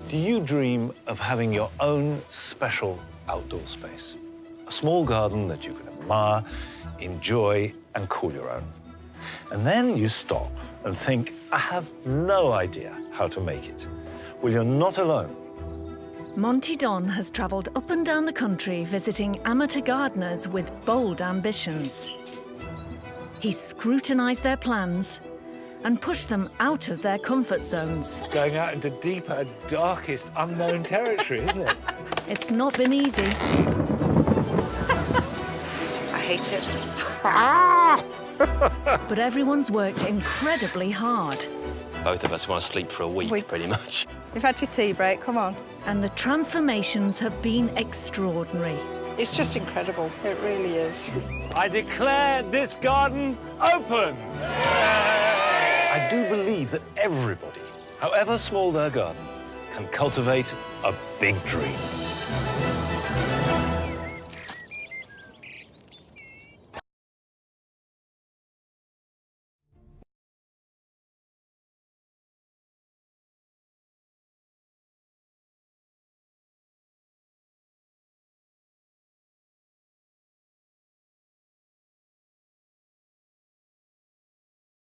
Do you dream of having your own special outdoor space? A small garden that you can admire, enjoy, and call your own. And then you stop and think, I have no idea how to make it. Well, you're not alone. Monty Don has travelled up and down the country visiting amateur gardeners with bold ambitions. He's scrutinised their plans and pushed them out of their comfort zones. Going out into deeper, darkest, unknown territory, isn't it? It's not been easy. I hate it. But everyone's worked incredibly hard. Both of us want to sleep for a week, pretty much. You've had your tea break, come on. And the transformations have been extraordinary. It's just incredible, it really is. I declare this garden open! I do believe that everybody, however small their garden, can cultivate a big dream.